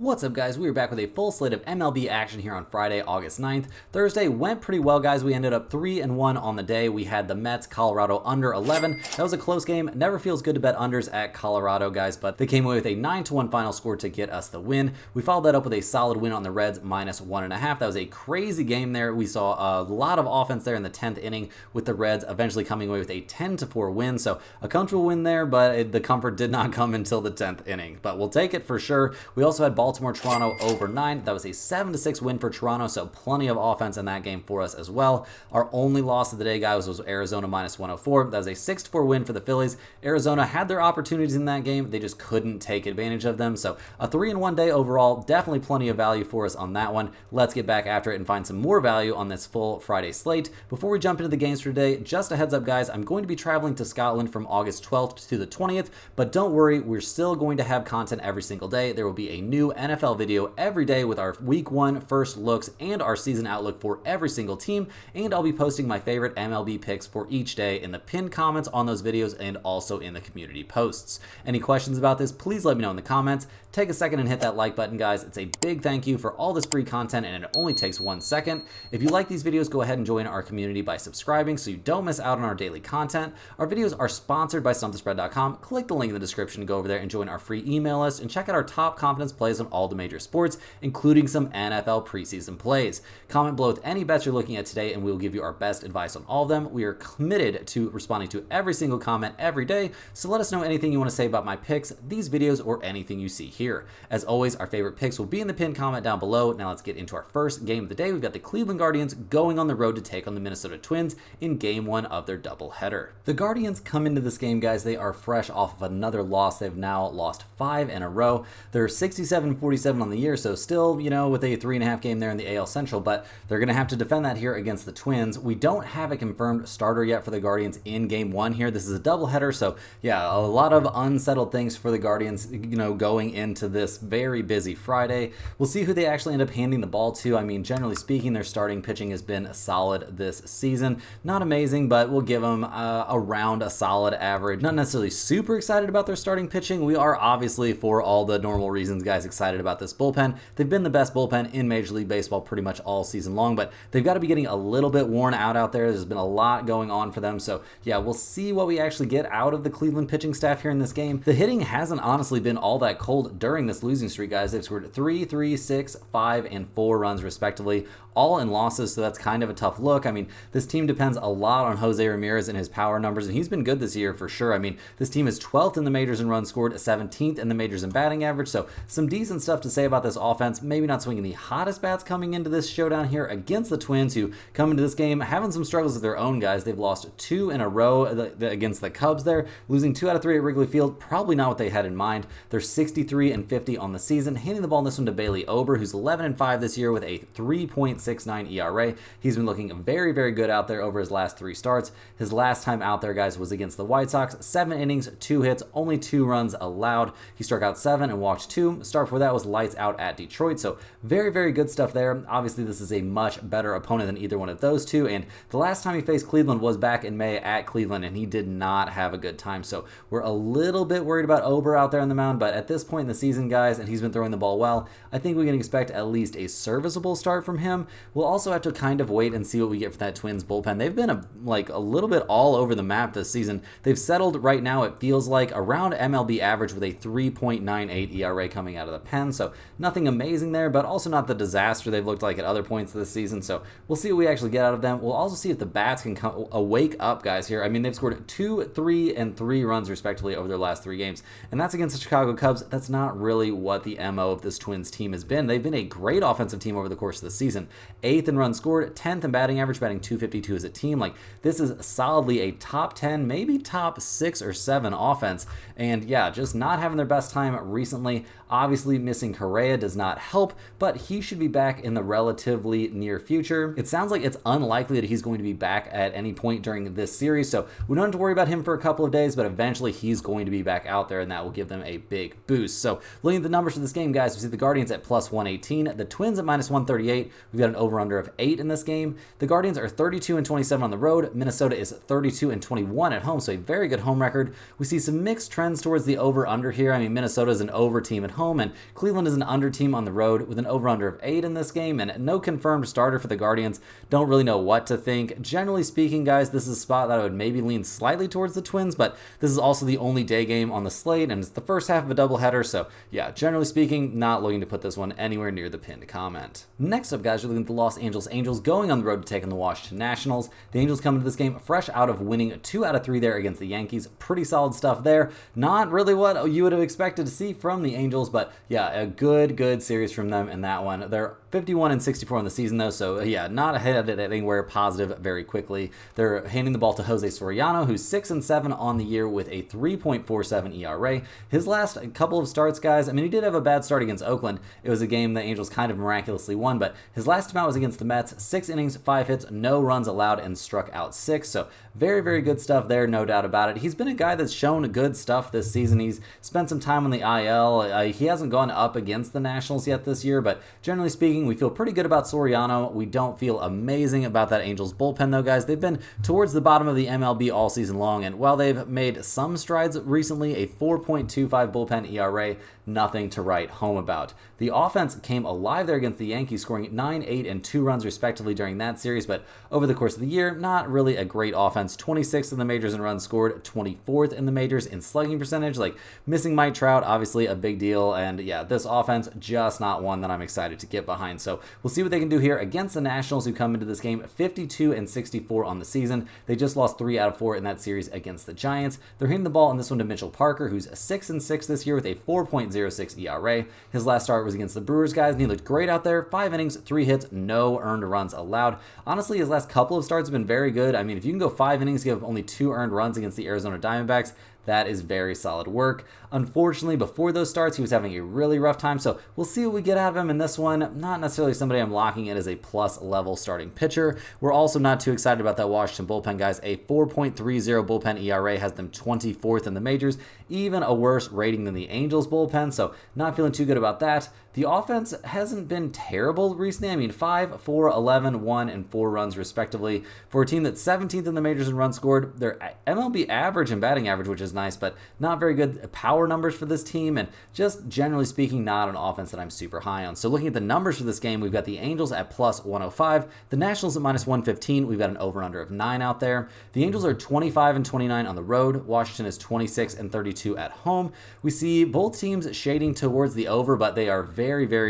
What's up, guys? We are back with a full slate of MLB action here on Friday, August 9th. Thursday went pretty well, guys. We ended up 3-1 on the day. We had the Mets, Colorado under 11. That was a close game. Never feels good to bet unders at Colorado, guys, but they came away with a 9-1 final score to get us the win. We followed that up with a solid win on the Reds, -1.5. That was a crazy game there. We saw a lot of offense there in the 10th inning with the Reds eventually coming away with a 10-4 win. So a comfortable win there, but the comfort did not come until the 10th inning. But we'll take it for sure. We also had Baltimore-Toronto over 9. That was a 7-6 win for Toronto, so plenty of offense in that game for us as well. Our only loss of the day, guys, was Arizona -104. That was a 6-4 win for the Phillies. Arizona had their opportunities in that game. They just couldn't take advantage of them. So a 3-1 day overall. Definitely plenty of value for us on that one. Let's get back after it and find some more value on this full Friday slate. Before we jump into the games for today, just a heads up, guys, I'm going to be traveling to Scotland from August 12th to the 20th, but don't worry, we're still going to have content every single day. There will be a new NFL video every day with our week 1 first looks and our season outlook for every single team, and I'll be posting my favorite MLB picks for each day in the pinned comments on those videos and also in the community posts. Any questions about this, please let me know in the comments. Take a second and hit that like button, guys. It's a big thank you for all this free content, and it only takes 1 second. If you like these videos, go ahead and join our community by subscribing so you don't miss out on our daily content. Our videos are sponsored by StumpTheSpread.com. Click the link in the description to go over there and join our free email list and check out our top confidence plays on all the major sports, including some NFL preseason plays. Comment below with any bets you're looking at today, and we will give you our best advice on all of them. We are committed to responding to every single comment every day, so let us know anything you want to say about my picks, these videos, or anything you see here. As always, our favorite picks will be in the pinned comment down below. Now let's get into our first game of the day. We've got the Cleveland Guardians going on the road to take on the Minnesota Twins in game 1 of their doubleheader. The Guardians come into this game, guys. They are fresh off of another loss. They've now lost 5 in a row. They're 67-47 on the year, so still, you know, with a 3.5 game there in the AL Central, but they're going to have to defend that here against the Twins. We don't have a confirmed starter yet for the Guardians in game 1 here. This is a doubleheader, so yeah, a lot of unsettled things for the Guardians, you know, going into this very busy Friday. We'll see who they actually end up handing the ball to. I mean, generally speaking, their starting pitching has been solid this season. Not amazing, but we'll give them around a solid average. Not necessarily super excited about their starting pitching. We are obviously, for all the normal reasons, guys, excited about this bullpen. They've been the best bullpen in Major League Baseball pretty much all season long, but they've got to be getting a little bit worn out there. There's been a lot going on for them. So yeah, we'll see what we actually get out of the Cleveland pitching staff here in this game. The hitting hasn't honestly been all that cold during this losing streak, guys. They've scored 3, 3, 6, 5, and 4 runs respectively, all in losses, so that's kind of a tough look. I mean, this team depends a lot on Jose Ramirez and his power numbers, and he's been good this year for sure. I mean, this team is 12th in the majors in runs scored, 17th in the majors in batting average, so some decent stuff to say about this offense. Maybe not swinging the hottest bats coming into this showdown here against the Twins, who come into this game having some struggles of their own, guys. They've lost 2 in a row against the Cubs there, losing 2 out of 3 at Wrigley Field. Probably not what they had in mind. They're 63-50 on the season, handing the ball in this one to Bailey Ober, who's 11-5 this year with a 3.69 ERA. He's been looking very, very good out there over his last 3 starts. His last time out there, guys, was against the White Sox. 7 innings, 2 hits, only 2 runs allowed. He struck out 7 and walked 2. Start before that was lights out at Detroit. So very, very good stuff there. Obviously, this is a much better opponent than either one of those two. And the last time he faced Cleveland was back in May at Cleveland, and he did not have a good time. So we're a little bit worried about Ober out there on the mound, but at this point in the season, guys, and he's been throwing the ball well, I think we can expect at least a serviceable start from him. We'll also have to kind of wait and see what we get for that Twins bullpen. They've been a little bit all over the map this season. They've settled right now, it feels like, around MLB average with a 3.98 ERA coming out of the pen. So nothing amazing there, but also not the disaster they've looked like at other points this season. So we'll see what we actually get out of them. We'll also see if the bats can wake up, guys, here. I mean, they've scored 2, 3, and 3 runs respectively over their last 3 games, and that's against the Chicago Cubs. That's not really what the MO of this Twins team has been. They've been a great offensive team over the course of the season. 8th in runs scored, 10th in batting average, batting .252 as a team. Like, this is solidly a top 10, maybe top 6 or 7 offense. And yeah, just not having their best time recently. Obviously, missing Correa does not help, but he should be back in the relatively near future. It sounds like it's unlikely that he's going to be back at any point during this series, so we don't have to worry about him for a couple of days, but eventually he's going to be back out there, and that will give them a big boost. So So looking at the numbers for this game, guys, we see the Guardians at plus 118, the Twins at minus 138. We've got an over-under of 8 in this game. The Guardians are 32 and 27 on the road. Minnesota is 32 and 21 at home, so a very good home record. We see some mixed trends towards the over-under here. I mean, Minnesota is an over team at home, and Cleveland is an under team on the road with an over-under of 8 in this game, and no confirmed starter for the Guardians. Don't really know what to think. Generally speaking, guys, this is a spot that I would maybe lean slightly towards the Twins, but this is also the only day game on the slate, and it's the first half of a doubleheader, so yeah, generally speaking, not looking to put this one anywhere near the pinned comment. Next up, guys, we're looking at the Los Angeles Angels going on the road to take on the Washington Nationals. The Angels come into this game fresh out of winning 2 out of 3 there against the Yankees. Pretty solid stuff there. Not really what you would have expected to see from the Angels, but yeah, a good series from them in that one. They're 51 and 64 on the season, though, so yeah, not headed anywhere positive very quickly. They're handing the ball to Jose Soriano, who's 6 and 7 on the year with a 3.47 ERA. His last couple of starts, guys, I mean, he did have a bad start against Oakland. It was a game the Angels kind of miraculously won, but his last time out was against the Mets. 6 innings, 5 hits, no runs allowed, and struck out 6, so very good stuff there, no doubt about it. He's been a guy that's shown good stuff this season. He's spent some time on the IL. He hasn't gone up against the Nationals yet this year, but generally speaking, we feel pretty good about Soriano. We don't feel amazing about that Angels bullpen, though, guys. They've been towards the bottom of the MLB all season long, and while they've made some strides recently, a 4.25 bullpen ERA, nothing to write home about. The offense came alive there against the Yankees, scoring 9, 8, and 2 runs respectively during that series, but over the course of the year, not really a great offense. 26th in the majors in runs scored, 24th in the majors in slugging percentage. Like, missing Mike Trout, obviously a big deal, and yeah, this offense just not one that I'm excited to get behind. So we'll see what they can do here against the Nationals, who come into this game 52 and 64 on the season. They just lost 3 out of 4 in that series against the Giants. They're hitting the ball in this one to Mitchell Parker, who's 6 and 6 this year with a 4.06 ERA. His last start was against the Brewers, guys, and he looked great out there. 5 innings, 3 hits, no earned runs allowed. Honestly, his last couple of starts have been very good. I mean, if you can go 5 innings, give up only 2 earned runs against the Arizona Diamondbacks, that is very solid work. Unfortunately, before those starts, he was having a really rough time, so we'll see what we get out of him in this one. Not necessarily somebody I'm locking in as a plus-level starting pitcher. We're also not too excited about that Washington bullpen, guys. A 4.30 bullpen ERA has them 24th in the majors, even a worse rating than the Angels bullpen, so not feeling too good about that. The offense hasn't been terrible recently. I mean, 5, 4, 11, 1, and 4 runs respectively. For a team that's 17th in the majors in runs scored, their MLB average and batting average, which is nice, but not very good power numbers for this team, and just generally speaking, not an offense that I'm super high on. So looking at the numbers for this game, we've got the Angels at plus 105, the Nationals at minus 115. We've got an over-under of 9 out there. The Angels are 25 and 29 on the road. Washington is 26 and 32 at home. We see both teams shading towards the over, but they are very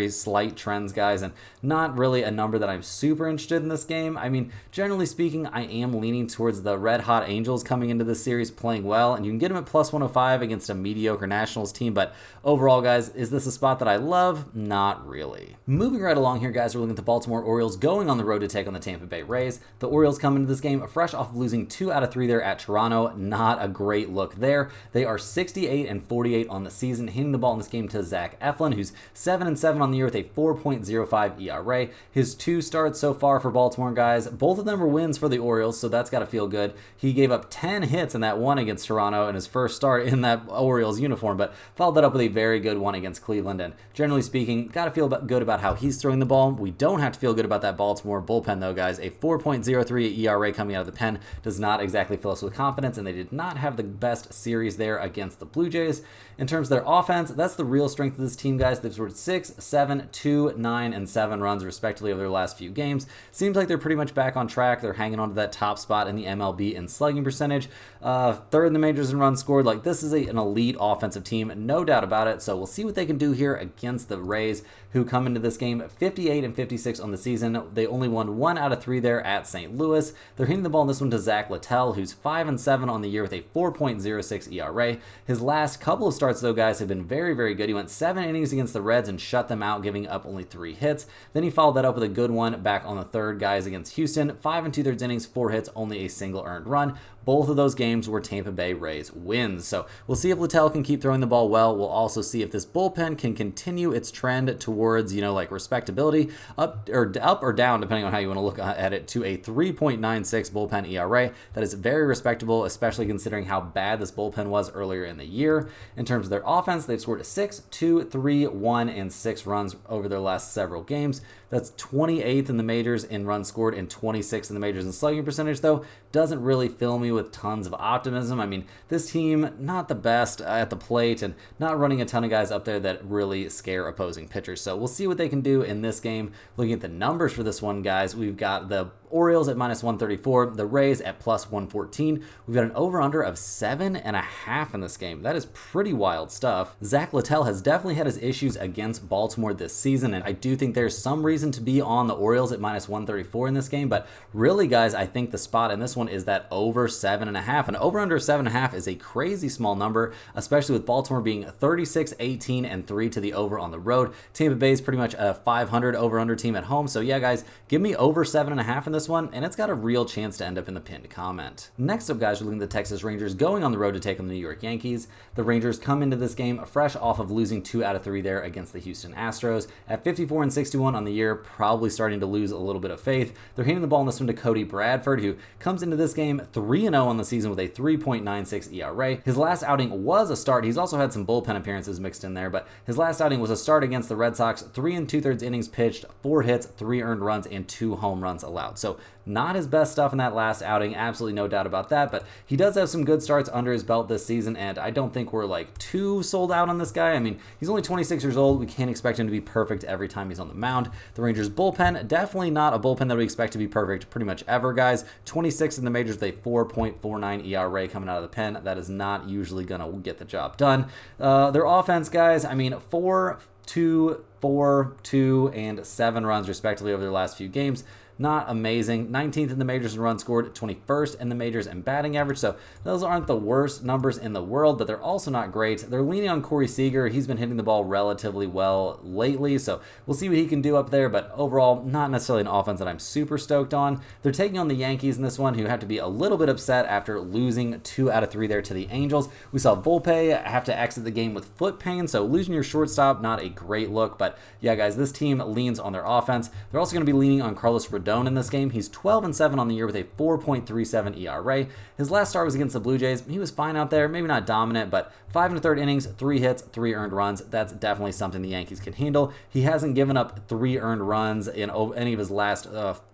slight trends, guys, and not really a number that I'm super interested in this game. I mean, generally speaking, I am leaning towards the red-hot Angels coming into this series playing well, and you can get them at plus 105 against a mediocre Nationals team, but overall, guys, is this a spot that I love? Not really. Moving right along here, guys, we're looking at the Baltimore Orioles going on the road to take on the Tampa Bay Rays. The Orioles come into this game fresh off of losing 2 out of 3 there at Toronto. Not a great look there. They are 68 and 48 on the season, hitting the ball in this game to Zach Eflin, who's 7 and 7 on the year with a 4.05 ERA. His 2 starts so far for Baltimore, guys, both of them were wins for the Orioles, so that's got to feel good. He gave up 10 hits in that one against Toronto in his first start in that Orioles uniform, but followed that up with a very good one against Cleveland, and generally speaking, got to feel good about how he's throwing the ball. We don't have to feel good about that Baltimore bullpen, though, guys. A 4.03 ERA coming out of the pen does not exactly fill us with confidence, and they did not have the best series there against the Blue Jays. In terms of their offense, that's the real strength of this team, guys. They've scored 6, 7, 2, 9, and 7 runs, respectively, over their last few games. Seems like they're pretty much back on track. They're hanging on to that top spot in the MLB in slugging percentage. 3rd in the majors in runs scored. Like, this is an elite offensive team, no doubt about it. So we'll see what they can do here against the Rays, who come into this game 58 and 56 on the season. They only won 1 out of 3 there at St. Louis. They're hitting the ball in this one to Zach Littell, who's 5 and 7 on the year with a 4.06 ERA. His last couple of starts, though, guys, have been very good. He went 7 innings against the Reds and shut them out, giving up only 3 hits. Then he followed that up with a good one back on the 3rd, guys, against Houston. 5 2/3 innings, 4 hits, only a single earned run. Both of those games were Tampa Bay Rays wins. So we'll see if Littell can keep throwing the ball well. We'll also see if this bullpen can continue its trend towards towards, like respectability, up or down, depending on how you want to look at it, to a 3.96 bullpen ERA. That is very respectable, especially considering how bad this bullpen was earlier in the year. In terms of their offense, they've scored 6, 2, 3, 1, and 6 runs over their last several games. That's 28th in the majors in runs scored and 26th in the majors in slugging percentage, though. Doesn't really fill me with tons of optimism. I mean, this team, not the best at the plate and not running a ton of guys up there that really scare opposing pitchers. So we'll see what they can do in this game. Looking at the numbers for this one, guys, we've got the Orioles at -134, the Rays at +114. We've got an over-under of 7.5 in this game. That is pretty wild stuff. Zach Littell has definitely had his issues against Baltimore this season, and I do think there's some reason to be on the Orioles at -134 in this game, but really, guys, I think the spot in this one is that over 7.5. An over-under 7.5 is a crazy small number, especially with Baltimore being 36, 18, and 3 to the over on the road. Tampa Bay is pretty much a 500 over-under team at home, so yeah, guys, give me over 7.5 in this one, and it's got a real chance to end up in the pinned comment. Next up, guys, we're looking at the Texas Rangers going on the road to take on the New York Yankees. The Rangers come into this game fresh off of losing 2 out of 3 there against the Houston Astros. At 54-61 on the year, probably starting to lose a little bit of faith. They're handing the ball in this one to Cody Bradford, who comes into this game 3-0 on the season with a 3.96 ERA. His last outing was a start. He's also had some bullpen appearances mixed in there, but his last outing was a start against the Red Sox. 3 2/3 innings pitched, 4 hits, 3 earned runs, and 2 home runs allowed. So not his best stuff in that last outing, absolutely no doubt about that, but he does have some good starts under his belt this season, and I don't think we're like too sold out on this guy. I mean, he's only 26 years old. We can't expect him to be perfect every time he's on the mound. The Rangers bullpen, definitely not a bullpen that we expect to be perfect pretty much ever, guys. 26 in the majors with a 4.49 ERA coming out of the pen. That is not usually going to get the job done. Their offense, guys, I mean, 4, 2, 4, 2, and 7 runs respectively over their last few games. Not amazing. 19th in the majors in runs scored, 21st in the majors in batting average. So those aren't the worst numbers in the world, but they're also not great. They're leaning on Corey Seager. He's been hitting the ball relatively well lately, so we'll see what he can do up there, but overall, not necessarily an offense that I'm super stoked on. They're taking on the Yankees in this one, who have to be a little bit upset after losing 2 out of 3 there to the Angels. We saw Volpe have to exit the game with foot pain, so losing your shortstop, not a great look, but yeah, guys, this team leans on their offense. They're also going to be leaning on Carlos Rodon in this game. He's 12-7 on the year with a 4.37 ERA. His last start was against the Blue Jays. He was fine out there, maybe not dominant, but 5 1/3 innings, 3 hits, 3 earned runs. That's definitely something the Yankees can handle. He hasn't given up 3 earned runs in any of his last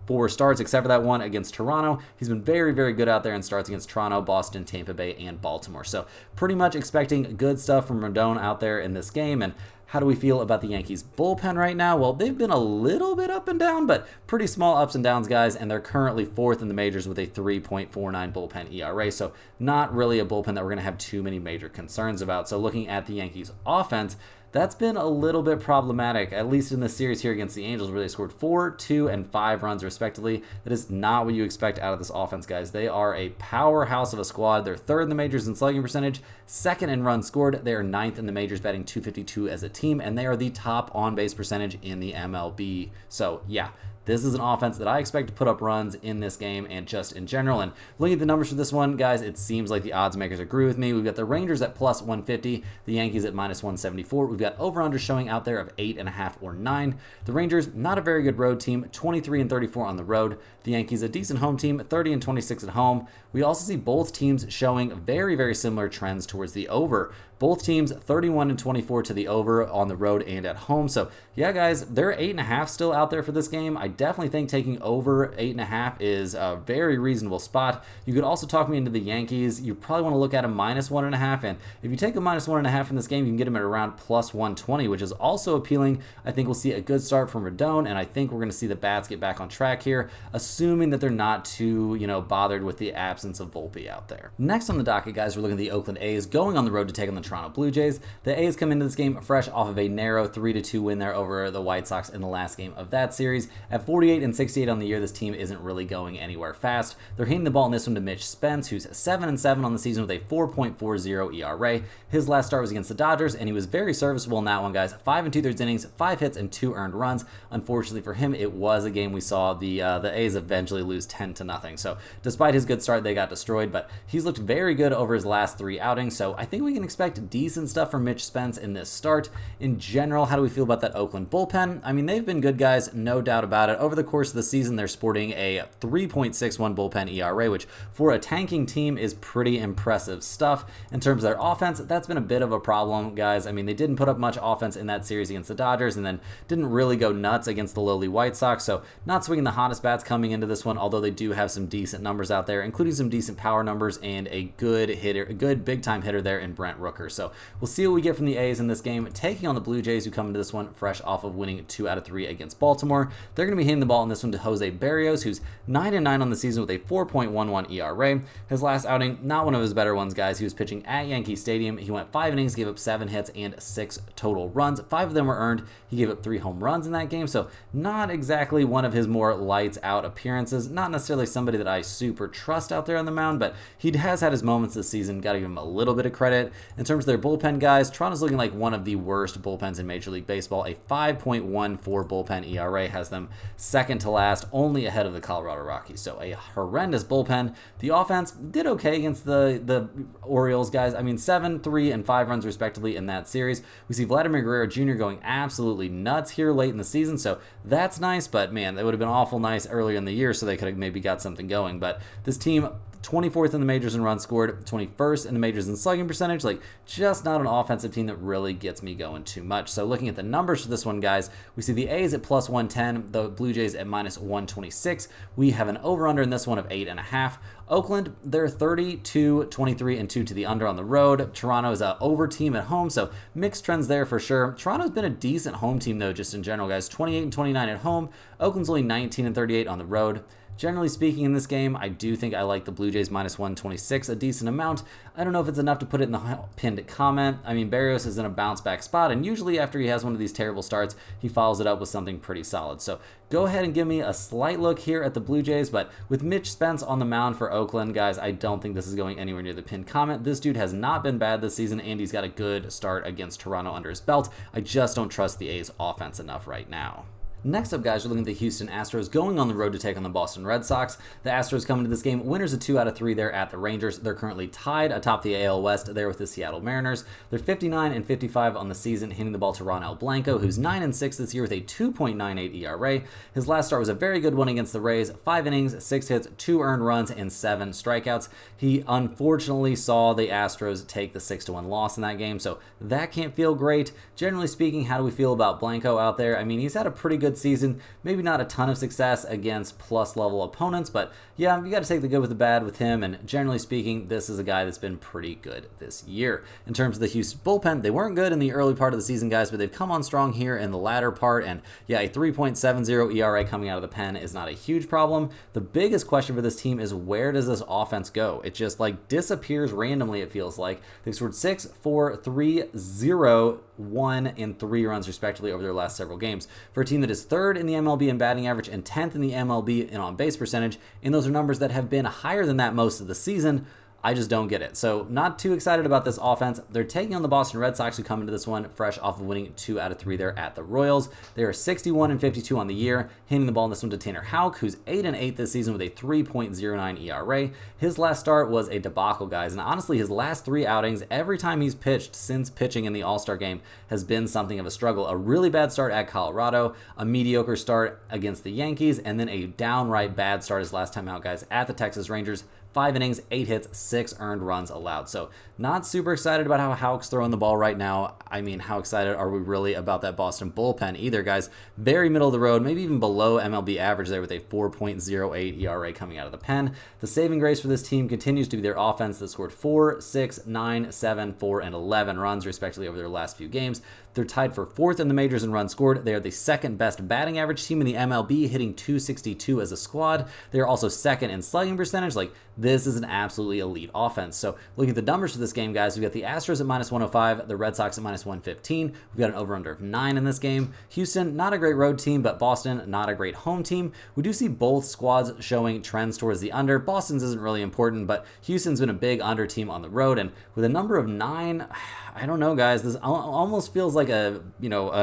4 starts, except for that one against Toronto. He's been very, very good out there in starts against Toronto, Boston, Tampa Bay, and Baltimore. So pretty much expecting good stuff from Rodon out there in this game. And how do we feel about the Yankees bullpen right now? Well, they've been a little bit up and down, but pretty small ups and downs, guys, and they're currently 4th in the majors with a 3.49 bullpen ERA, so not really a bullpen that we're going to have too many major concerns about. So looking at the Yankees offense, that's been a little bit problematic, at least in this series here against the Angels, where they scored 4, 2, and 5 runs respectively. That is not what you expect out of this offense, guys. They are a powerhouse of a squad. They're 3rd in the majors in slugging percentage, 2nd in runs scored. They are 9th in the majors, batting .252 as a team, and they are the top on-base percentage in the MLB. So, yeah. This is an offense that I expect to put up runs in this game and just in general. And looking at the numbers for this one, guys, it seems like the odds makers agree with me. We've got the Rangers at +150, the Yankees at -174. We've got over-under showing out there of 8.5 or 9. The Rangers, not a very good road team, 23-34 on the road. The Yankees, a decent home team, 30-26 at home. We also see both teams showing very, very similar trends towards the over. Both teams 31-24 to the over on the road and at home. So yeah, guys, they're 8.5 still out there for this game. I definitely think taking over 8.5 is a very reasonable spot. You could also talk me into the Yankees. You probably want to look at a -1.5, and if you take a -1.5 in this game, you can get them at around +120, which is also appealing. I think we'll see a good start from Rodon, and I think we're going to see the bats get back on track here, assuming that they're not too, bothered with the absence of Volpe out there. Next on the docket, guys, we're looking at the Oakland A's going on the road to take on the Toronto Blue Jays. The A's come into this game fresh off of a narrow 3-2 win there over the White Sox in the last game of that series. At 48-68 on the year, this team isn't really going anywhere fast. They're handing the ball in this one to Mitch Spence, who's 7-7 on the season with a 4.40 ERA. His last start was against the Dodgers, and he was very serviceable in that one, guys. 5 2/3 innings, 5 hits, and 2 earned runs. Unfortunately for him, it was a game we saw the A's eventually lose 10-0. So despite his good start, they got destroyed, but he's looked very good over his last 3 outings. So I think we can expect expect decent stuff from Mitch Spence in this start. In general, how do we feel about that Oakland bullpen? I mean, they've been good guys, no doubt about it. Over the course of the season, they're sporting a 3.61 bullpen ERA, which for a tanking team is pretty impressive stuff. In terms of their offense, that's been a bit of a problem, guys. I mean, they didn't put up much offense in that series against the Dodgers and then didn't really go nuts against the lowly White Sox, so not swinging the hottest bats coming into this one, although they do have some decent numbers out there, including some decent power numbers and a good hitter, a good big-time hitter there in Brent Rooker. So we'll see what we get from the A's in this game, taking on the Blue Jays, who come into this one fresh off of winning 2 out of 3 against Baltimore. They're going to be hitting the ball in this one to Jose Berrios, who's 9-9 on the season with a 4.11 ERA. His last outing, not one of his better ones, guys. He was pitching at Yankee Stadium. He went 5 innings, gave up 7 hits and 6 total runs. 5 of them were earned. He gave up 3 home runs in that game, so not exactly one of his more lights out appearances. Not necessarily somebody that I super trust out there on the mound, but he has had his moments this season. Got to give him a little bit of credit. In terms of their bullpen, guys, Toronto's looking like one of the worst bullpens in Major League Baseball. A 5.14 bullpen ERA has them second to last, only ahead of the Colorado Rockies. So a horrendous bullpen. The offense did okay against the Orioles, guys. I mean, 7, 3, and 5 runs respectively in that series. We see Vladimir Guerrero Jr. going absolutely nuts here late in the season, so that's nice, but man, that would have been awful nice earlier in the year so they could have maybe got something going. But this team, 24th in the majors in runs scored, 21st in the majors in slugging percentage, like just not an offensive team that really gets me going too much. So looking at the numbers for this one, guys, we see the A's at plus 110, the Blue Jays at minus 126. We have an over-under in this one of 8.5. Oakland, they're 32, 23, and 2 to the under on the road. Toronto is an over team at home, so mixed trends there for sure. Toronto's been a decent home team, though, just in general, guys. 28 and 29 at home. Oakland's only 19 and 38 on the road. Generally speaking, in this game, I do think I like the Blue Jays minus 126 a decent amount. I don't know if it's enough to put it in the pinned comment. I mean, Berrios is in a bounce back spot, and usually after he has one of these terrible starts, he follows it up with something pretty solid. So go ahead and give me a slight look here at the Blue Jays, but with Mitch Spence on the mound for Oakland, guys, I don't think this is going anywhere near the pinned comment. This dude has not been bad this season, and he's got a good start against Toronto under his belt. I just don't trust the A's offense enough right now. Next up, guys, we're looking at the Houston Astros going on the road to take on the Boston Red Sox. The Astros come into this game winners of 2 out of 3 there at the Rangers. They're currently tied atop the AL West there with the Seattle Mariners. They're 59 and 55 on the season, hitting the ball to Ronel Blanco, who's 9 and 6 this year with a 2.98 ERA. His last start was a very good one against the Rays. 5 innings, 6 hits, 2 earned runs, and 7 strikeouts. He unfortunately saw the Astros take the 6-1 loss in that game, so that can't feel great. Generally speaking, how do we feel about Blanco out there? I mean, he's had a pretty good season, maybe not a ton of success against plus level opponents, but yeah, you got to take the good with the bad with him, and generally speaking, this is a guy that's been pretty good this year. In terms of the Houston bullpen, they weren't good in the early part of the season, guys, but they've come on strong here in the latter part, and yeah, a 3.70 ERA coming out of the pen is not a huge problem. The biggest question for this team is, where does this offense go? It just like disappears randomly, it feels like. They've scored 6, 4, 3, 0, 1, and 3 runs respectively over their last several games. For a team that is 3rd in the MLB in batting average and 10th in the MLB in on-base percentage, and those are numbers that have been higher than that most of the season, I just don't get it. So not too excited about this offense. They're taking on the Boston Red Sox, who come into this one fresh off of winning 2 out of 3 there at the Royals. They are 61 and 52 on the year, handing the ball in this one to Tanner Houck, who's 8 and 8 this season with a 3.09 ERA. His last start was a debacle, guys, and honestly, his last 3 outings, every time he's pitched since pitching in the All-Star game, has been something of a struggle. A really bad start at Colorado, a mediocre start against the Yankees, and then a downright bad start his last time out, guys, at the Texas Rangers. 5 innings, 8 hits, 6 earned runs allowed. So not super excited about how Houck's throwing the ball right now. I mean, how excited are we really about that Boston bullpen either, guys? Very middle of the road, maybe even below MLB average there with a 4.08 ERA coming out of the pen. The saving grace for this team continues to be their offense that scored 4, 6, 9, 7, 4, and 11 runs respectively over their last few games. They're tied for 4th in the majors in runs scored. They are the 2nd best batting average team in the MLB, hitting .262 as a squad. They are also 2nd in slugging percentage. Like, this is an absolutely elite offense. So looking at the numbers for this game, guys, we've got the Astros at minus 105, the Red Sox at minus 115. We've got an over-under of 9 in this game. Houston, not a great road team, but Boston, not a great home team. We do see both squads showing trends towards the under. Boston's isn't really important, but Houston's been a big under team on the road, and with a number of 9, I don't know, guys. This almost feels like an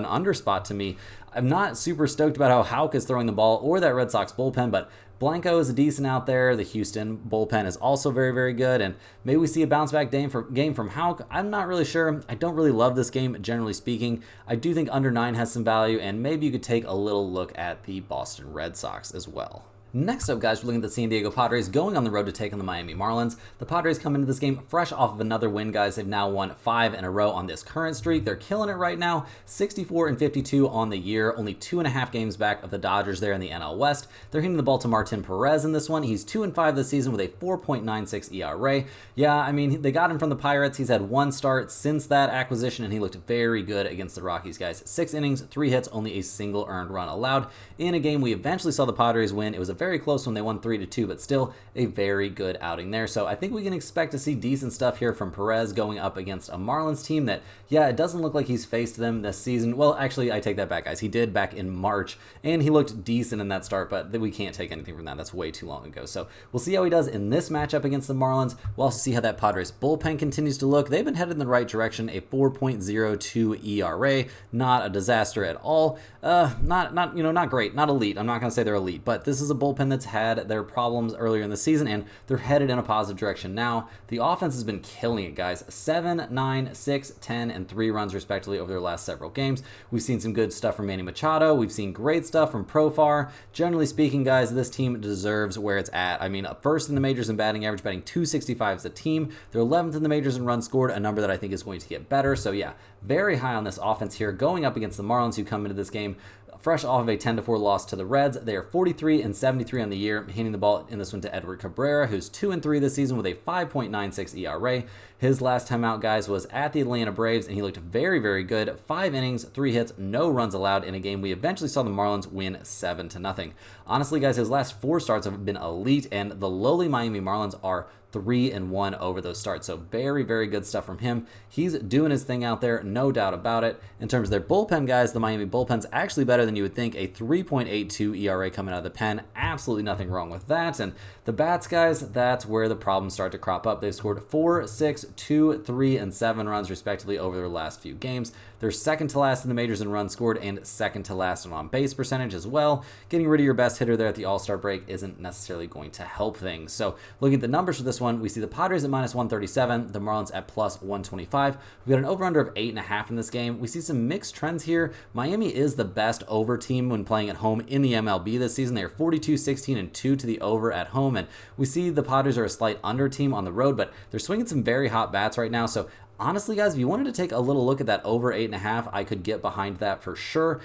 under spot to me. I'm not super stoked about how Houck is throwing the ball or that Red Sox bullpen, but Blanco is decent out there. The Houston bullpen is also very, very good. And maybe we see a bounce back game from Houck. I'm not really sure. I don't really love this game, generally speaking. I do think under 9 has some value, and maybe you could take a little look at the Boston Red Sox as well. Next up, guys, we're looking at the San Diego Padres going on the road to take on the Miami Marlins. The Padres come into this game fresh off of another win, guys. They've now won 5 in a row on this current streak. They're killing it right now, 64-52 on the year, only 2.5 games back of the Dodgers there in the NL West. They're hitting the ball to Martin Perez in this one. He's 2-5 this season with a 4.96 ERA. Yeah, I mean, they got him from the Pirates. He's had 1 start since that acquisition, and he looked very good against the Rockies, guys. 6 innings, 3 hits, only a single earned run allowed. In a game we eventually saw the Padres win. It was a very close one. They won 3-2, but still a very good outing there. So I think we can expect to see decent stuff here from Perez going up against a Marlins team that, yeah, it doesn't look like he's faced them this season. Well, actually, I take that back, guys. He did back in March, and he looked decent in that start, but we can't take anything from that. That's way too long ago. So we'll see how he does in this matchup against the Marlins. We'll also see how that Padres bullpen continues to look. They've been headed in the right direction, a 4.02 ERA, not a disaster at all. Not great, not elite. I'm not going to say they're elite, but this is a bullpen that's had their problems earlier in the season, and they're headed in a positive direction now. The offense has been killing it, guys. 7, 9, 6, 10, and 3 runs respectively over their last several games. We've seen some good stuff from Manny Machado. We've seen great stuff from Profar. Generally speaking, guys, this team deserves where it's at. I mean, first in the majors in batting average, batting 265 as a team. They're 11th in the majors in runs scored, a number that I think is going to get better. So yeah, very high on this offense here, going up against the Marlins, who come into this game fresh off of a 10-4 loss to the Reds. They are 43-73 on the year, hitting the ball in this one to Edward Cabrera, who's 2-3 this season with a 5.96 ERA. His last time out, guys, was at the Atlanta Braves, and he looked very, very good. 5 innings, 3 hits, no runs allowed in a game we eventually saw the Marlins win 7-0. Honestly, guys, his last 4 starts have been elite, and the lowly Miami Marlins are 3-1 over those starts. So very, very good stuff from him. He's doing his thing out there, no doubt about it. In terms of their bullpen, guys, the Miami bullpen's actually better than you would think. A 3.82 ERA coming out of the pen. Absolutely nothing wrong with that. And the bats, guys, that's where the problems start to crop up. They've scored 4, 6, 2, 3, and 7 runs respectively over their last few games. They're second to last in the majors in runs scored and second to last in on-base percentage as well. Getting rid of your best hitter there at the All-Star break isn't necessarily going to help things. So looking at the numbers for this one, we see the Padres at -137, the Marlins at +125. We've got an over-under of 8.5 in this game. We see some mixed trends here. Miami is the best over team when playing at home in the MLB this season. They are 42-16-2 to the over at home, and we see the Padres are a slight under team on the road, but they're swinging some very hot bats right now. So honestly, guys, if you wanted to take a little look at that over 8.5, I could get behind that for sure.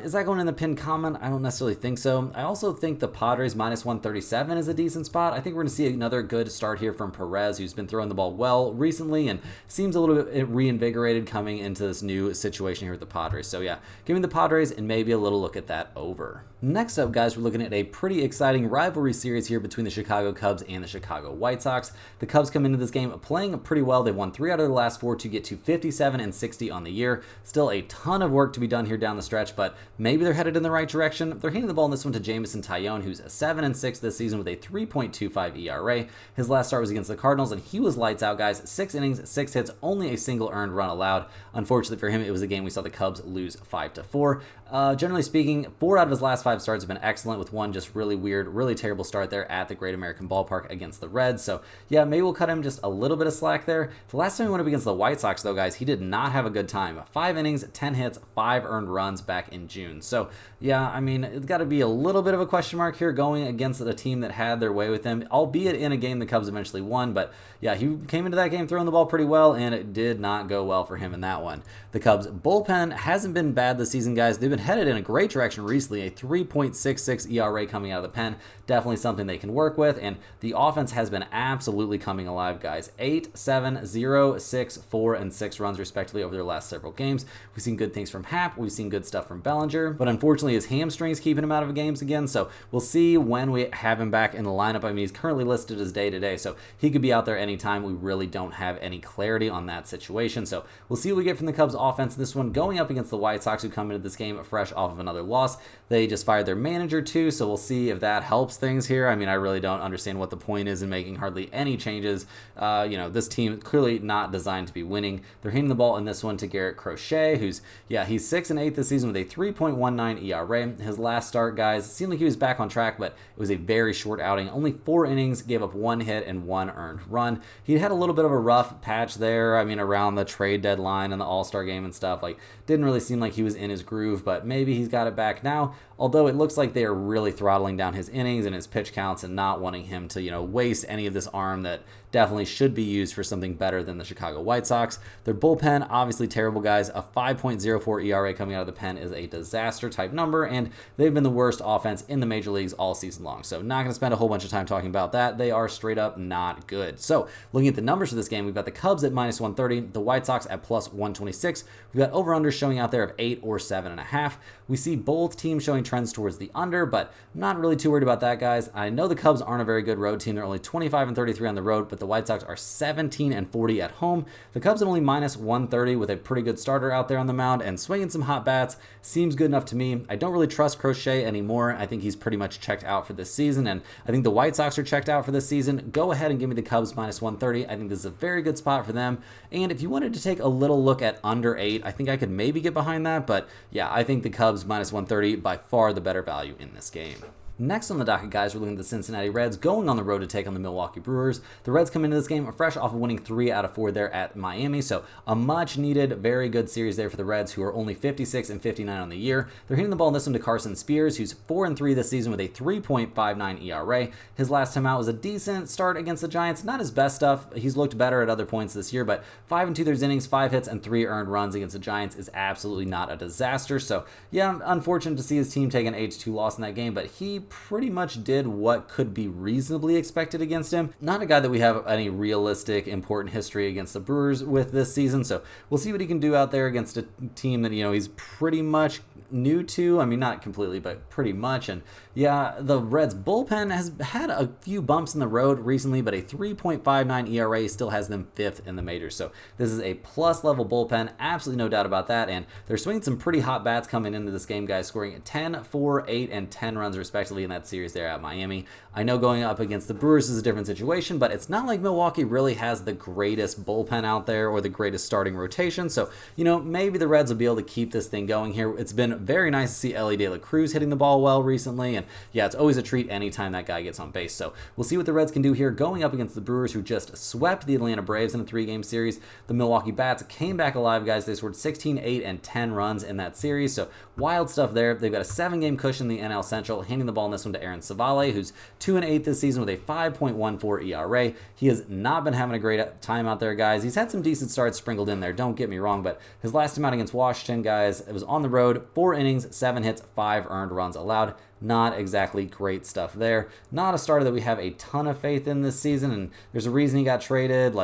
Is that going in the pinned comment? I don't necessarily think so. I also think the Padres -137 is a decent spot. I think we're going to see another good start here from Perez, who's been throwing the ball well recently and seems a little bit reinvigorated coming into this new situation here with the Padres. So yeah, give me the Padres and maybe a little look at that over. Next up, guys, we're looking at a pretty exciting rivalry series here between the Chicago Cubs and the Chicago White Sox. The Cubs come into this game playing pretty well. They've won 3 out of their last 4 to get to 57-60 on the year. Still a ton of work to be done here down the stretch, but maybe they're headed in the right direction. They're handing the ball in this one to Jameson Taillon, who's 7-6 this season with a 3.25 ERA. His last start was against the Cardinals, and he was lights out, guys. 6 innings, 6 hits, only a single earned run allowed. Unfortunately for him, it was a game we saw the Cubs lose 5-4. Generally speaking, 4 out of his last 5 starts have been excellent, with one just really weird, really terrible start there at the Great American Ballpark against the Reds. So yeah, maybe we'll cut him just a little bit of slack there. The last time he went up against the White Sox, though, guys, he did not have a good time. 5 innings, 10 hits, 5 earned runs back in June. So yeah, I mean, it's got to be a little bit of a question mark here going against a team that had their way with him, albeit in a game the Cubs eventually won. But yeah, he came into that game throwing the ball pretty well, and it did not go well for him in that one. The Cubs bullpen hasn't been bad this season, guys. They've been headed in a great direction recently, a 3.66 ERA coming out of the pen. Definitely something they can work with, and the offense has been absolutely coming alive, guys. 8, 7, 0, 6, 4, and 6 runs respectively over their last several games. We've seen good things from Happ. We've seen good stuff from Bellinger, but unfortunately his hamstring's keeping him out of games again, so we'll see when we have him back in the lineup. I mean, he's currently listed as day-to-day, so he could be out there anytime. We really don't have any clarity on that situation, so we'll see what we get from the Cubs offense in this one, going up against the White Sox, who come into this game fresh off of another loss. They just fired their manager too, so we'll see if that helps things here. I mean, I really don't understand what the point is in making hardly any changes. This team clearly not designed to be winning. They're handing the ball in this one to Garrett Crochet, who's, he's 6-8 this season with a 3.19 ERA. His last start, guys, it seemed like he was back on track, but it was a very short outing. Only 4 innings, gave up 1 hit and 1 earned run. He had a little bit of a rough patch there, around the trade deadline and the All-Star game and stuff. Didn't really seem like he was in his groove, but maybe he's got it back now. Although it looks like they are really throttling down his innings and his pitch counts and not wanting him to, waste any of this arm that definitely should be used for something better than the Chicago White Sox. Their bullpen, obviously terrible, guys. A 5.04 ERA coming out of the pen is a disaster type number, and they've been the worst offense in the major leagues all season long. So not going to spend a whole bunch of time talking about that. They are straight up not good. So looking at the numbers for this game, we've got the Cubs at -130, the White Sox at +126. We've got over-under showing out there of 8 or 7.5. We see both teams showing trends towards the under, but I'm not really too worried about that, guys. I know the Cubs aren't a very good road team. They're only 25-33 on the road, but the White Sox are 17-40 at home. The Cubs at only -130 with a pretty good starter out there on the mound and swinging some hot bats. Seems good enough to me. I don't really trust Crochet anymore. I think he's pretty much checked out for this season, and I think the White Sox are checked out for this season. Go ahead and give me the Cubs -130. I think this is a very good spot for them. And if you wanted to take a little look at under 8, I think I could maybe get behind that, but I think the Cubs -130 by far the better value in this game. Next on the docket, guys, we're looking at the Cincinnati Reds going on the road to take on the Milwaukee Brewers. The Reds come into this game fresh off of winning 3 out of 4 there at Miami, so a much-needed, very good series there for the Reds, who are only 56-59 on the year. They're hitting the ball in this one to Carson Spears, who's 4-3 this season with a 3.59 ERA. His last time out was a decent start against the Giants. Not his best stuff. He's looked better at other points this year, but 5 2/3 innings, 5 hits, and 3 earned runs against the Giants is absolutely not a disaster. So, unfortunate to see his team take an 8-2 loss in that game, but he pretty much did what could be reasonably expected against him. Not a guy that we have any realistic, important history against the Brewers with this season, so we'll see what he can do out there against a team that, he's pretty much new to. Not completely, but pretty much. And the Reds bullpen has had a few bumps in the road recently, but a 3.59 ERA still has them 5th in the majors. So this is a plus level bullpen, absolutely no doubt about that. And they're swinging some pretty hot bats coming into this game, guys, scoring 10, 4, 8, and 10 runs respectively in that series there at Miami. I know going up against the Brewers is a different situation, but it's not like Milwaukee really has the greatest bullpen out there or the greatest starting rotation. So, maybe the Reds will be able to keep this thing going here. It's been very nice to see Elly De La Cruz hitting the ball well recently, and it's always a treat anytime that guy gets on base. So we'll see what the Reds can do here going up against the Brewers, who just swept the Atlanta Braves in a 3-game series. The Milwaukee Bats came back alive, guys. They scored 16, 8, and 10 runs in that series, so wild stuff there. They've got a 7-game cushion in the NL Central, handing the ball in this one to Aaron Savale, who's 2-8 this season with a 5.14 ERA. He has not been having a great time out there, guys. He's had some decent starts sprinkled in there, don't get me wrong, but his last time out against Washington, guys, it was on the road, 4 innings, 7 hits, 5 earned runs allowed. Not exactly great stuff there. Not a starter that we have a ton of faith in this season, and there's a reason he got traded.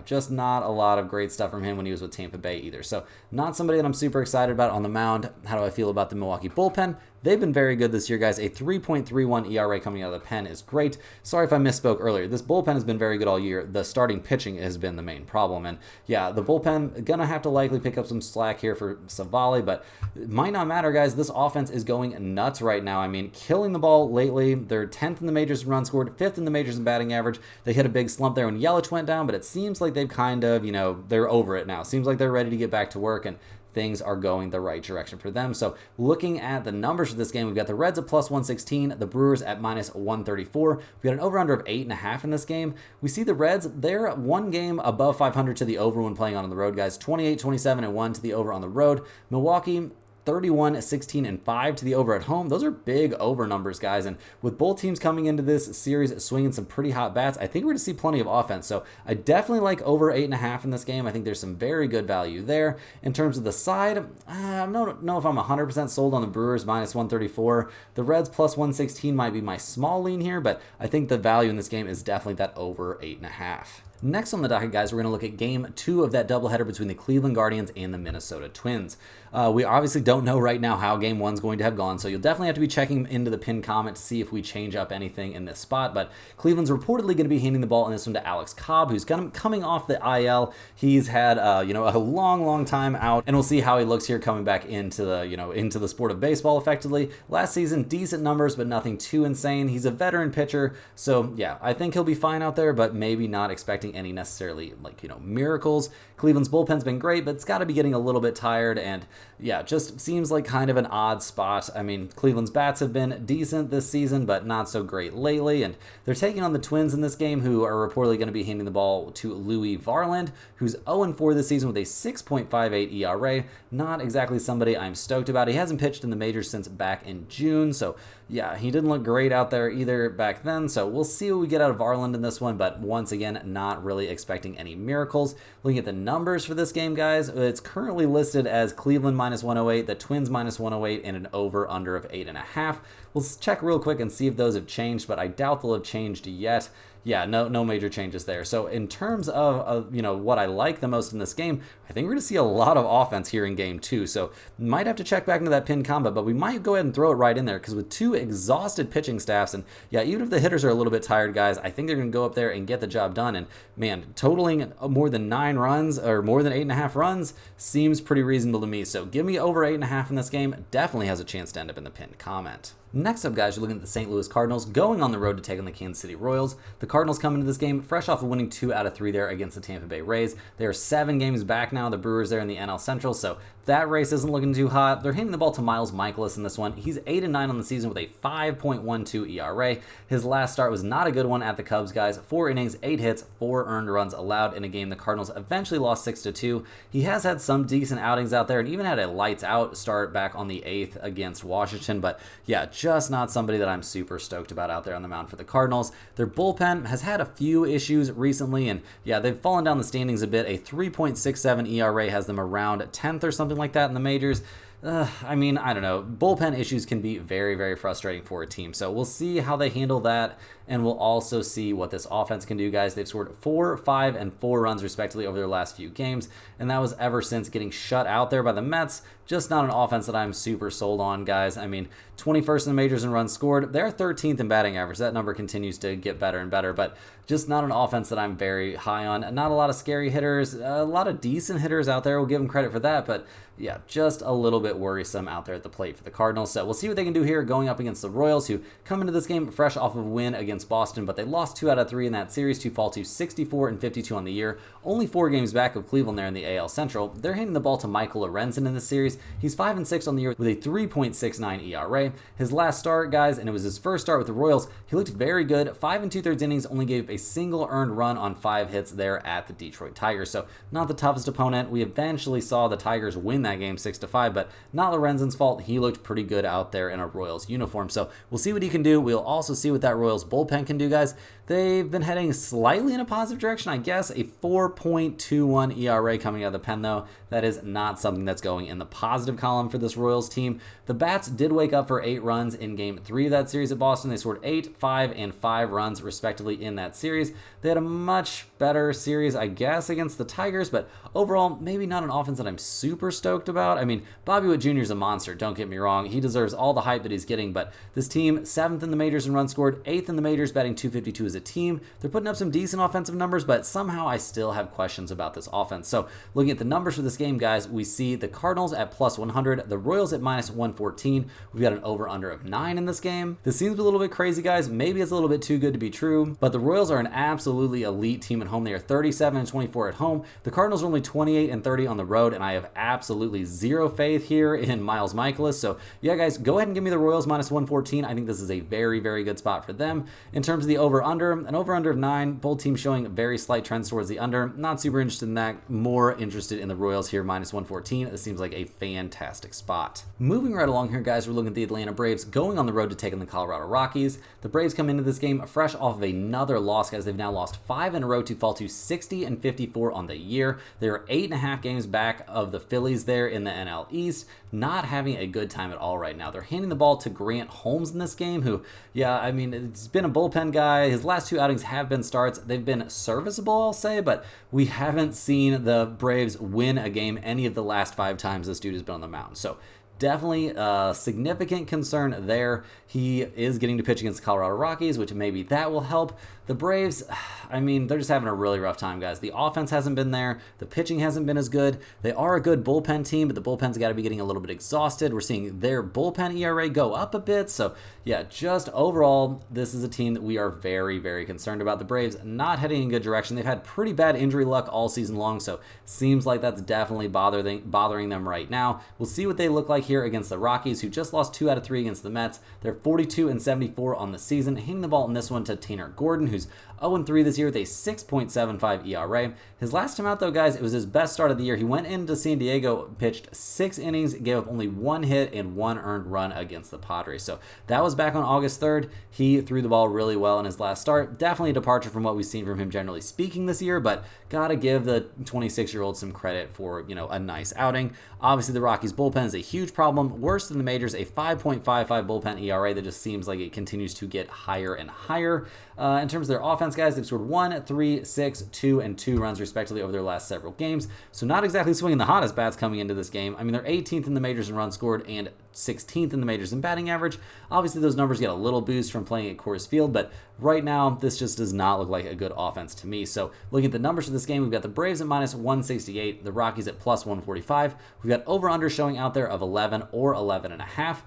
Just not a lot of great stuff from him when he was with Tampa Bay either. So not somebody that I'm super excited about on the mound. How do I feel about the Milwaukee bullpen? They've been very good this year, guys. A 3.31 ERA coming out of the pen is great. Sorry if I misspoke earlier. This bullpen has been very good all year. The starting pitching has been the main problem. And the bullpen going to have to likely pick up some slack here for Savale, but it might not matter, guys. This offense is going nuts right now. Killing the ball lately. They're 10th in the majors in runs scored, 5th in the majors in batting average. They hit a big slump there when Yelich went down, but it seems like they've kind of, they're over it now. Seems like they're ready to get back to work, and things are going the right direction for them. So looking at the numbers for this game, we've got the Reds at +116, the Brewers at -134. We've got an over-under of 8.5 in this game. We see the Reds, they're 1 game above 500 to the over when playing on the road, guys. 28, 27, and 1 to the over on the road. Milwaukee, 31, 16, and 5 to the over at home. Those are big over numbers, guys. And with both teams coming into this series swinging some pretty hot bats, I think we're going to see plenty of offense. So I definitely like over 8.5 in this game. I think there's some very good value there. In terms of the side, I don't know if I'm 100% sold on the Brewers -134. The Reds +116 might be my small lean here, but I think the value in this game is definitely that over 8.5. Next on the docket, guys, we're going to look at Game 2 of that doubleheader between the Cleveland Guardians and the Minnesota Twins. We obviously don't know right now how Game 1's going to have gone, so you'll definitely have to be checking into the pinned comment to see if we change up anything in this spot, but Cleveland's reportedly going to be handing the ball in this one to Alex Cobb, who's coming off the IL. He's had a long time out, and we'll see how he looks here coming back into the sport of baseball effectively. Last season, decent numbers, but nothing too insane. He's a veteran pitcher, so yeah, I think he'll be fine out there, but maybe not expecting any necessarily miracles. Cleveland's bullpen's been great, but it's got to be getting a little bit tired, and yeah, just seems like kind of an odd spot. I mean, Cleveland's bats have been decent this season, but not so great lately, and they're taking on the Twins in this game, who are reportedly going to be handing the ball to Louis Varland, who's 0-4 this season with a 6.58 ERA. Not exactly somebody I'm stoked about. He hasn't pitched in the majors since back in June, so yeah, he didn't look great out there either back then, so we'll see what we get out of Varland in this one, but once again, not really expecting any miracles. Looking at the numbers for this game, guys, it's currently listed as Cleveland minus 108, the Twins minus 108, and an over-under of 8.5. We'll check real quick and see if those have changed, but I doubt they'll have changed yet. Yeah, no major changes there. So in terms of what I like the most in this game, I think we're going to see a lot of offense here in Game 2. So might have to check back into that pinned combo, but we might go ahead and throw it right in there because with two exhausted pitching staffs, and yeah, even if the hitters are a little bit tired, guys, I think they're going to go up there and get the job done. And man, totaling more than 9 runs or more than 8.5 runs seems pretty reasonable to me. So give me over 8.5 in this game. Definitely has a chance to end up in the pinned comment. Next up, guys, you're looking at the St. Louis Cardinals going on the road to take on the Kansas City Royals. The Cardinals come into this game fresh off of winning 2 out of 3 there against the Tampa Bay Rays. They are 7 games back now. The Brewers there in the NL Central, so that race isn't looking too hot. They're handing the ball to Miles Mikolas in this one. He's 8-9 on the season with a 5.12 ERA. His last start was not a good one at the Cubs, guys. 4 innings, 8 hits, 4 earned runs allowed in a game the Cardinals eventually lost 6-2. He has had some decent outings out there and even had a lights out start back on the 8th against Washington, but yeah, just not somebody that I'm super stoked about out there on the mound for the Cardinals. Their bullpen has had a few issues recently, and yeah, they've fallen down the standings a bit. A 3.67 ERA has them around 10th or something like that in the majors. I mean, I don't know. Bullpen issues can be very, very frustrating for a team. So we'll see how they handle that, and we'll also see what this offense can do, guys. They've scored 4, 5, and 4 runs respectively over their last few games, and that was ever since getting shut out there by the Mets. Just not an offense that I'm super sold on, guys. I mean, 21st in the majors in runs scored. They're 13th in batting average. That number continues to get better and better, but just not an offense that I'm very high on. Not a lot of scary hitters, a lot of decent hitters out there. We'll give them credit for that, but yeah, just a little bit worrisome out there at the plate for the Cardinals. So we'll see what they can do here going up against the Royals, who come into this game fresh off of a win against Boston, but they lost 2 out of 3 in that series to fall to 64-52 on the year. Only 4 games back of Cleveland there in the AL Central. They're handing the ball to Michael Lorenzen in this series. He's 5-6 on the year with a 3.69 ERA. His last start, guys, and it was his first start with the Royals, he looked very good. 5 2/3 innings, only gave a single earned run on 5 hits there at the Detroit Tigers. So not the toughest opponent. We eventually saw the Tigers win that game 6-5, but not Lorenzen's fault. He looked pretty good out there in a Royals uniform. So we'll see what he can do. We'll also see what that Royals bullpen can do, guys. They've been heading slightly in a positive direction, I guess. A 4.21 ERA coming out of the pen, though. That is not something that's going in the positive column for this Royals team. The Bats did wake up for 8 runs in Game 3 of that series at Boston. They scored 8, 5, and 5 runs, respectively, in that series. They had a much better series, I guess, against the Tigers, but overall, maybe not an offense that I'm super stoked about. I mean, Bobby Witt Jr. is a monster, don't get me wrong. He deserves all the hype that he's getting, but this team, 7th in the majors in runs scored, 8th in the majors, batting .252 as a team. They're putting up some decent offensive numbers, but somehow I still have questions about this offense. So looking at the numbers for this game, guys, we see the Cardinals at +100, the Royals at -114. We've got an over-under of 9 in this game. This seems a little bit crazy, guys. Maybe it's a little bit too good to be true, but the Royals are an absolutely elite team at home. They are 37-24 at home. The Cardinals are only 28-30 on the road, and I have absolutely zero faith here in Miles Mikolas. So yeah, guys, go ahead and give me the Royals -114. I think this is a very, very good spot for them. In terms of the over-under, an over-under of 9, both teams showing very slight trends towards the under. Not super interested in that. More interested in the Royals here, -114. This seems like a fantastic spot. Moving right along here, guys, we're looking at the Atlanta Braves going on the road to take on the Colorado Rockies. The Braves come into this game fresh off of another loss, guys. They've now lost 5 in a row to fall to 60-54 on the year. They are 8.5 games back of the Phillies. there in the NL East, not having a good time at all right now. They're handing the ball to Grant Holmes in this game, who, yeah, I mean, it's been a bullpen guy. His last 2 outings have been starts. They've been serviceable, I'll say, but we haven't seen the Braves win a game any of the last 5 times this dude has been on the mound. So definitely a significant concern there. He is getting to pitch against the Colorado Rockies, which maybe that will help. The Braves, I mean, they're just having a really rough time, guys. The offense hasn't been there. The pitching hasn't been as good. They are a good bullpen team, but the bullpen's got to be getting a little bit exhausted. We're seeing their bullpen ERA go up a bit. So, yeah, just overall, this is a team that we are very, very concerned about. The Braves not heading in a good direction. They've had pretty bad injury luck all season long, so seems like that's definitely bothering them right now. We'll see what they look like here against the Rockies, who just lost 2 out of 3 against the Mets. They're 42-74 on the season. Hitting the ball in this one to Tanner Gordon, who's 0-3 this year with a 6.75 ERA. His last time out, though, guys, it was his best start of the year. He went into San Diego, pitched 6 innings, gave up only 1 hit and 1 earned run against the Padres. So that was back on August 3rd. He threw the ball really well in his last start. Definitely a departure from what we've seen from him generally speaking this year, but gotta give the 26-year-old some credit for, a nice outing. Obviously, the Rockies bullpen is a huge problem. Worse than the majors, a 5.55 bullpen ERA that just seems like it continues to get higher and higher. In terms of their offense, guys, they've scored 1, 3, 6, 2, and 2 runs respectively over their last several games. So not exactly swinging the hottest bats coming into this game. I mean, they're 18th in the majors in runs scored and 16th in the majors in batting average. Obviously, those numbers get a little boost from playing at Coors Field, but right now, this just does not look like a good offense to me. So looking at the numbers for this game, we've got the Braves at minus 168, the Rockies at plus 145. We've got over-under showing out there of 11 or 11.5.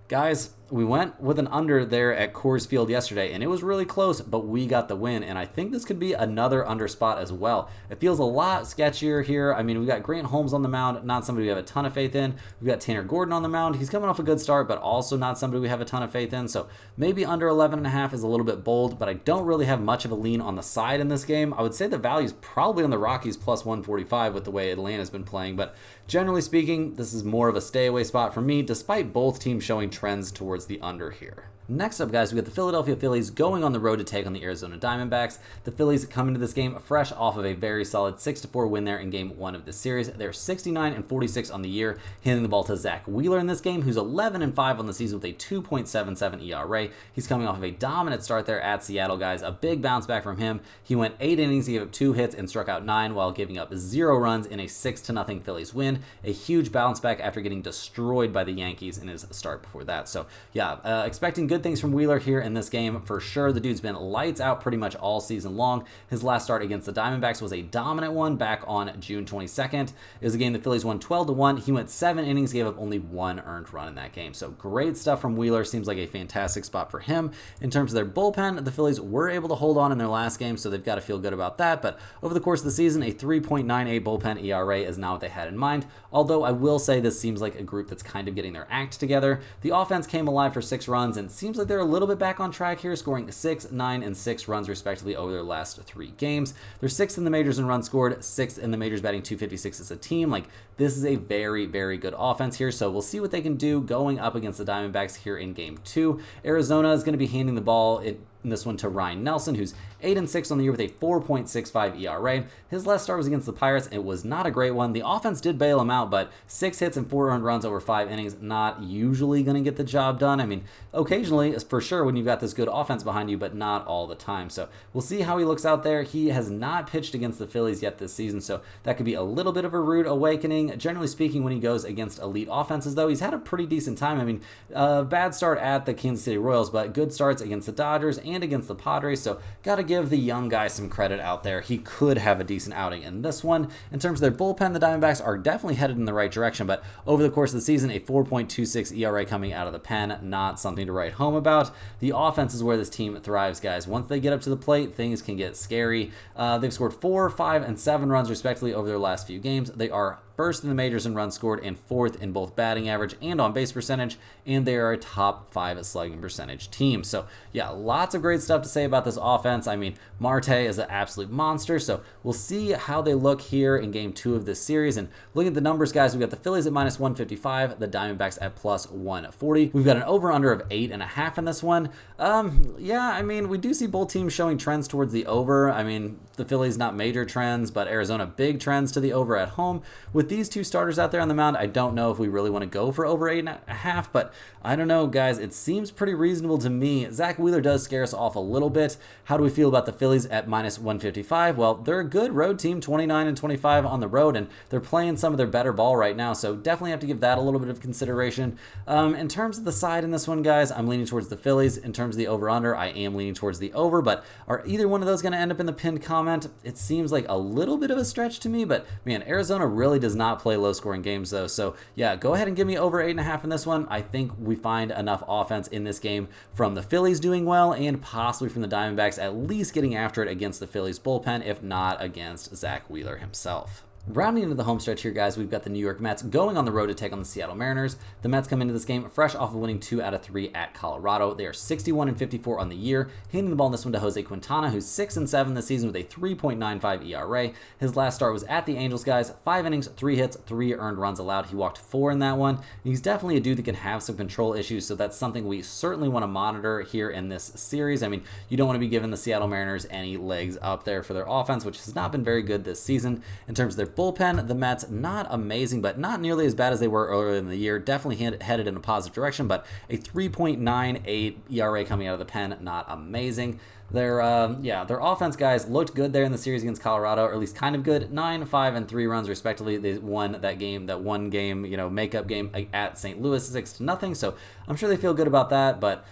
Guys, we went with an under there at Coors Field yesterday, and it was really close, but we got the win, and I think this could be another under spot as well. It feels a lot sketchier here. I mean, we got Grant Holmes on the mound, not somebody we have a ton of faith in. We've got Tanner Gordon on the mound. He's coming off a good start, but also not somebody we have a ton of faith in, so maybe under 11.5 is a little bit bold, but I don't really have much of a lean on the side in this game. I would say the value is probably on the Rockies plus 145 with the way Atlanta's been playing, but generally speaking, this is more of a stay away spot for me, despite both teams showing trends towards the under here. Next up, guys, we got the Philadelphia Phillies going on the road to take on the Arizona Diamondbacks. The Phillies come into this game fresh off of a very solid 6-4 win there in Game 1 of the series. They're 69-46 on the year, handing the ball to Zach Wheeler in this game, who's 11-5 on the season with a 2.77 ERA. He's coming off of a dominant start there at Seattle, guys. A big bounce back from him. He went 8 innings, he gave up 2 hits, and struck out 9 while giving up 0 runs in a 6-0 Phillies win. A huge bounce back after getting destroyed by the Yankees in his start before that. So, yeah, expecting good things from Wheeler here in this game for sure. The dude's been lights out pretty much all season long. His last start against the Diamondbacks was a dominant one back on June 22nd. It was a game the Phillies won 12-1. He went 7 innings, gave up only 1 earned run in that game. So great stuff from Wheeler. Seems like a fantastic spot for him. In terms of their bullpen, the Phillies were able to hold on in their last game, so they've got to feel good about that. But over the course of the season, a 3.98 bullpen ERA is not what they had in mind. Although I will say this seems like a group that's kind of getting their act together. The offense came alive for 6 runs and seems like they're a little bit back on track here, scoring 6, 9, and 6 runs respectively over their last 3 games. They're 6th in the majors in runs scored, 6th in the majors batting .256 as a team. Like, this is a very, very good offense here, so we'll see what they can do going up against the Diamondbacks here in Game 2. Arizona is going to be handing the ball in this one to Ryan Nelson, who's 8-6 on the year with a 4.65 ERA. His last start was against the Pirates. It was not a great one. The offense did bail him out, but 6 hits and 4 earned runs over 5 innings, not usually going to get the job done. I mean, occasionally, for sure, when you've got this good offense behind you, but not all the time. So we'll see how he looks out there. He has not pitched against the Phillies yet this season, so that could be a little bit of a rude awakening. Generally speaking, when he goes against elite offenses, though, he's had a pretty decent time. I mean, bad start at the Kansas City Royals, but good starts against the Dodgers and against the Padres, so got to give the young guy some credit out there. He could have a decent outing in this one. In terms of their bullpen, the Diamondbacks are definitely headed in the right direction, but over the course of the season, a 4.26 ERA coming out of the pen, not something to write home about. The offense is where this team thrives, guys. Once they get up to the plate, things can get scary. They've scored 4, 5, and 7 runs respectively over their last few games. They are first in the majors in runs scored and 4th in both batting average and on base percentage, and they are a top 5 slugging percentage team. So yeah, lots of great stuff to say about this offense. I mean, Marte is an absolute monster, so we'll see how they look here in Game 2 of this series. And looking at the numbers, guys, we've got the Phillies at minus 155, the Diamondbacks at plus 140. We've got an over-under of 8.5 in this one. Yeah, I mean, we do see both teams showing trends towards the over. I mean, the Phillies not major trends, but Arizona big trends to the over at home, with with these two starters out there on the mound, I don't know if we really want to go for over 8.5, but I don't know, guys. It seems pretty reasonable to me. Zach Wheeler does scare us off a little bit. How do we feel about the Phillies at minus 155? Well, they're a good road team, 29-25 on the road, and they're playing some of their better ball right now, so definitely have to give that a little bit of consideration. In terms of the side in this one, guys, I'm leaning towards the Phillies. In terms of the over-under, I am leaning towards the over, but are either one of those going to end up in the pinned comment? It seems like a little bit of a stretch to me, but man, Arizona really does not play low-scoring games, though, so yeah, go ahead and give me over 8.5 in this one. I think we find enough offense in this game from the Phillies doing well and possibly from the Diamondbacks at least getting after it against the Phillies bullpen, if not against Zach Wheeler himself. Rounding into the home stretch here, guys, we've got the New York Mets going on the road to take on the Seattle Mariners. The Mets come into this game fresh off of winning 2 out of 3 at Colorado. They are 61-54 on the year, handing the ball in this one to Jose Quintana, who's 6-7 this season with a 3.95 ERA. His last start was at the Angels, guys. 5 innings, 3 hits, 3 earned runs allowed. He walked 4 in that one. He's definitely a dude that can have some control issues, so that's something we certainly want to monitor here in this series. I mean, you don't want to be giving the Seattle Mariners any legs up there for their offense, which has not been very good this season. In terms of their bullpen, the Mets, not amazing, but not nearly as bad as they were earlier in the year. Definitely headed in a positive direction, but a 3.98 ERA coming out of the pen, not amazing. Their offense, guys, looked good there in the series against Colorado, or at least kind of good. 9, 5, and 3 runs respectively. They won that one game, makeup game at St. Louis 6-0. So I'm sure they feel good about that, but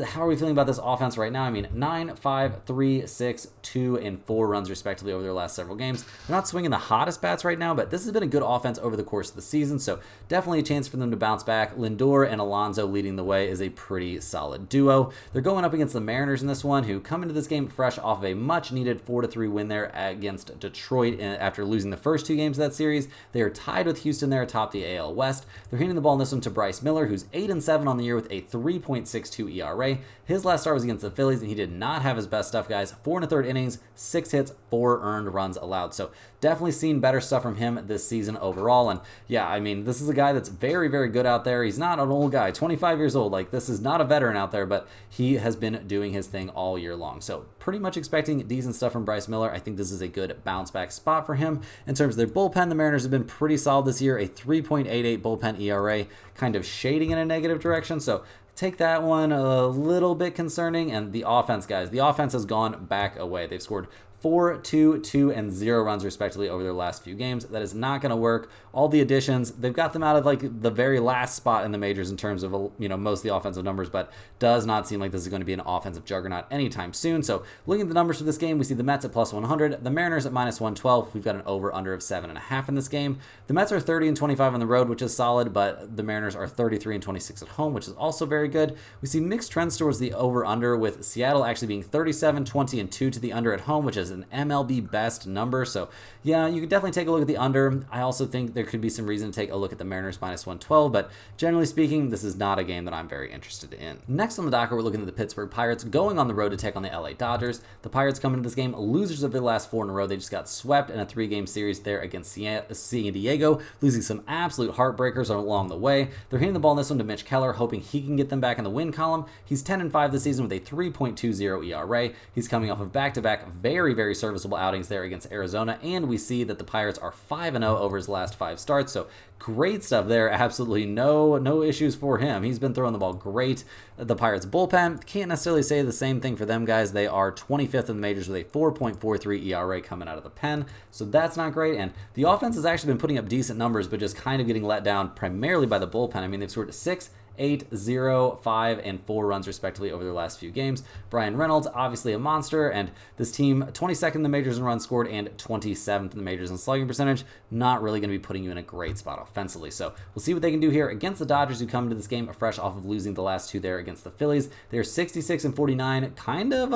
how are we feeling about this offense right now? I mean, 9, 5, 3, 6, 2, and 4 runs respectively over their last several games. They're not swinging the hottest bats right now, but this has been a good offense over the course of the season, so definitely a chance for them to bounce back. Lindor and Alonso leading the way is a pretty solid duo. They're going up against the Mariners in this one, who come into this game fresh off of a much-needed 4-3 win there against Detroit after losing the first 2 games of that series. They are tied with Houston there atop the AL West. They're handing the ball in this one to Bryce Miller, who's 8-7 on the year with a 3.62 ERA. His last start was against the Phillies, and he did not have his best stuff, guys. 4 1/3 innings, 6 hits, 4 earned runs allowed. So definitely seen better stuff from him this season overall. And yeah, I mean, this is a guy that's very, very good out there. He's not an old guy, 25 years old. Like, this is not a veteran out there, but he has been doing his thing all year long. So pretty much expecting decent stuff from Bryce Miller. I think this is a good bounce back spot for him. In terms of their bullpen, the Mariners have been pretty solid this year. A 3.88 bullpen ERA, kind of shading in a negative direction. So take that one a little bit concerning. And the offense, guys, the offense has gone back away. They've scored 4, 2, 2, and 0 runs respectively over their last few games. That is not going to work. All the additions, they've got them out of like the very last spot in the majors in terms of most of the offensive numbers, but does not seem like this is going to be an offensive juggernaut anytime soon. So looking at the numbers for this game, we see the Mets at plus 100, the Mariners at minus 112. We've got an over/under of 7.5 in this game. The Mets are 30-25 on the road, which is solid, but the Mariners are 33-26 at home, which is also very good. We see mixed trends towards the over/under, with Seattle actually being 37-20-2 to the under at home, which is an MLB best number. So yeah, you could definitely take a look at the under. I also think there could be some reason to take a look at the Mariners minus 112, but generally speaking, this is not a game that I'm very interested in. Next on the docket, we're looking at the Pittsburgh Pirates going on the road to take on the LA Dodgers. The Pirates come into this game losers of their last 4 in a row. They just got swept in a 3-game series there against San Diego, losing some absolute heartbreakers along the way. They're hitting the ball in this one to Mitch Keller, hoping he can get them back in the win column. He's 10-5 this season with a 3.20 ERA. He's coming off of back-to-back very, very serviceable outings there against Arizona, and we see that the Pirates are 5-0 over his last 5 starts, so great stuff there. Absolutely no issues for him. He's been throwing the ball great. The Pirates bullpen, can't necessarily say the same thing for them, guys. They are 25th in the majors with a 4.43 ERA coming out of the pen, so that's not great. And the offense has actually been putting up decent numbers, but just kind of getting let down primarily by the bullpen. I mean, they've scored 6, 8, 0, 5, and 4 runs respectively over their last few games. Brian Reynolds, obviously a monster, and this team 22nd in the majors in runs scored and 27th in the majors in slugging percentage. Not really going to be putting you in a great spot offensively. So we'll see what they can do here against the Dodgers, who come into this game fresh off of losing the last 2 there against the Phillies. They're 66-49, kind of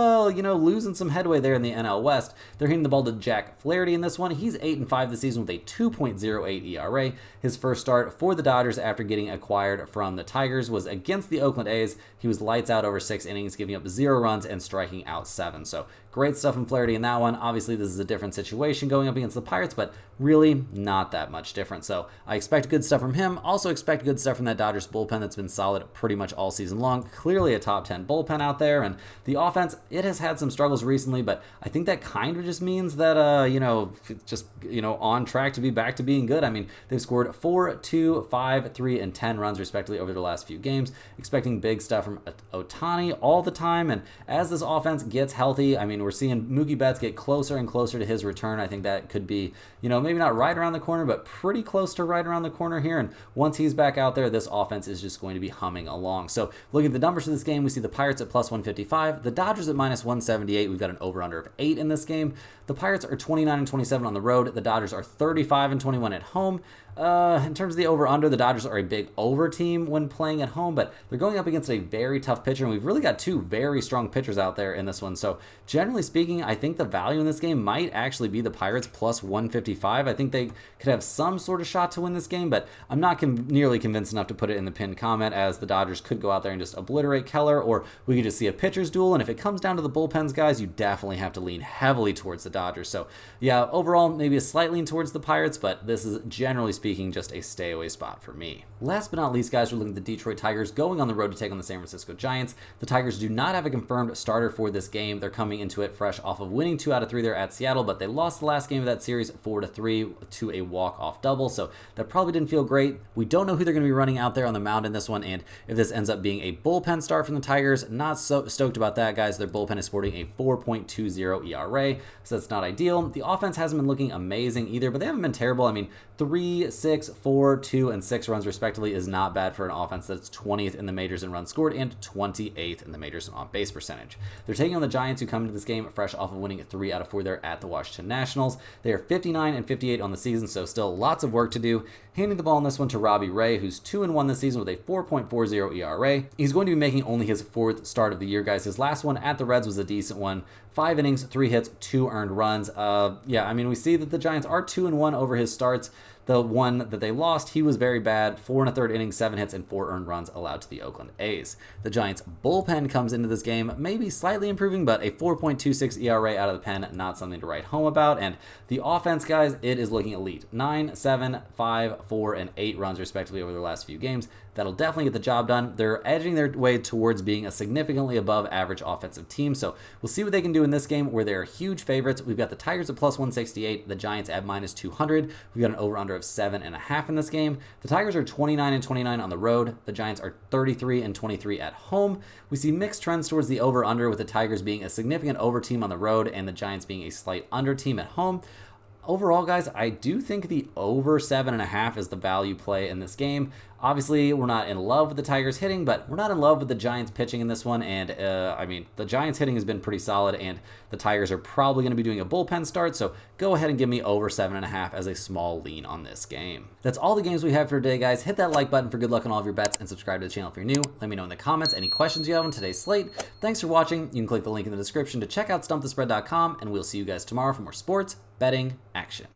losing some headway there in the NL West. They're hitting the ball to Jack Flaherty in this one. He's 8-5 this season with a 2.08 ERA. His first start for the Dodgers after getting acquired from the Tigers Tigers was against the Oakland A's. He was lights out over 6 innings, giving up 0 runs and striking out 7. So great stuff from Flaherty in that one. Obviously, this is a different situation going up against the Pirates, but really not that much different. So I expect good stuff from him. Also expect good stuff from that Dodgers bullpen that's been solid pretty much all season long. Clearly a top 10 bullpen out there. And the offense, it has had some struggles recently, but I think that kind of just means that, on track to be back to being good. I mean, they've scored 4, 2, 5, 3, and 10 runs respectively over the last few games. Expecting big stuff from Ohtani all the time. And as this offense gets healthy, I mean, we're seeing Mookie Betts get closer and closer to his return. I think that could be, maybe not right around the corner, but pretty close to right around the corner here. And once he's back out there, this offense is just going to be humming along. So looking at the numbers for this game, we see the Pirates at plus 155, the Dodgers at minus 178. We've got an over-under of 8 in this game. The Pirates are 29-27 on the road. The Dodgers are 35-21 at home. In terms of the over-under, the Dodgers are a big over team when playing at home, but they're going up against a very tough pitcher, and we've really got 2 very strong pitchers out there in this one. So generally speaking, I think the value in this game might actually be the Pirates plus 155. I think they could have some sort of shot to win this game, but I'm not nearly convinced enough to put it in the pinned comment, as the Dodgers could go out there and just obliterate Keller, or we could just see a pitcher's duel, and if it comes down to the bullpens, guys, you definitely have to lean heavily towards the Dodgers. So yeah, overall, maybe a slight lean towards the Pirates, but this is generally speaking just a stay away spot for me. Last but not least, guys, we're looking at the Detroit Tigers going on the road to take on the San Francisco Giants. The Tigers do not have a confirmed starter for this game. They're coming into it fresh off of winning 2 out of 3 there at Seattle, but they lost the last game of that series 4-3 to a walk-off double, so that probably didn't feel great. We don't know who they're going to be running out there on the mound in this one, and if this ends up being a bullpen start from the Tigers, not so stoked about that, guys. Their bullpen is sporting a 4.20 ERA, so that's not ideal. The offense hasn't been looking amazing either, but they haven't been terrible. I mean, 3, 6, 4, 2, and 6 runs respectively is not bad for an offense that's 20th in the majors in runs scored and 28th in the majors in on-base percentage. They're taking on the Giants, who come into this game fresh off of winning 3 out of 4 there at the Washington Nationals. They are 59-58 on the season, so still lots of work to do. Handing the ball in this one to Robbie Ray, who's 2-1 this season with a 4.40 ERA. He's going to be making only his 4th start of the year, guys. His last one at the Reds was a decent one. 5 innings, 3 hits, 2 earned runs. We see that the Giants are 2-1 over his starts. The one that they lost, he was very bad. 4 1/3 innings, 7 hits, and 4 earned runs allowed to the Oakland A's. The Giants bullpen comes into this game, maybe slightly improving, but a 4.26 ERA out of the pen, not something to write home about. And the offense, guys, it is looking elite. 9, 7, 5, 4, and 8 runs respectively over the last few games. That'll definitely get the job done. They're edging their way towards being a significantly above average offensive team, so we'll see what they can do in this game, where they're huge favorites. We've got the Tigers at plus 168, the Giants at minus 200. We've got an over-under of 7.5 in this game. The Tigers are 29-29 on the road. The Giants are 33-23 at home. We see mixed trends towards the over-under, with the Tigers being a significant over team on the road and the Giants being a slight under team at home. Overall, guys, I do think the over 7.5 is the value play in this game. Obviously, we're not in love with the Tigers hitting, but we're not in love with the Giants pitching in this one. And, the Giants hitting has been pretty solid, and the Tigers are probably going to be doing a bullpen start. So go ahead and give me over 7.5 as a small lean on this game. That's all the games we have for today, guys. Hit that like button for good luck on all of your bets, and subscribe to the channel if you're new. Let me know in the comments any questions you have on today's slate. Thanks for watching. You can click the link in the description to check out stumpthespread.com, and we'll see you guys tomorrow for more sports betting action.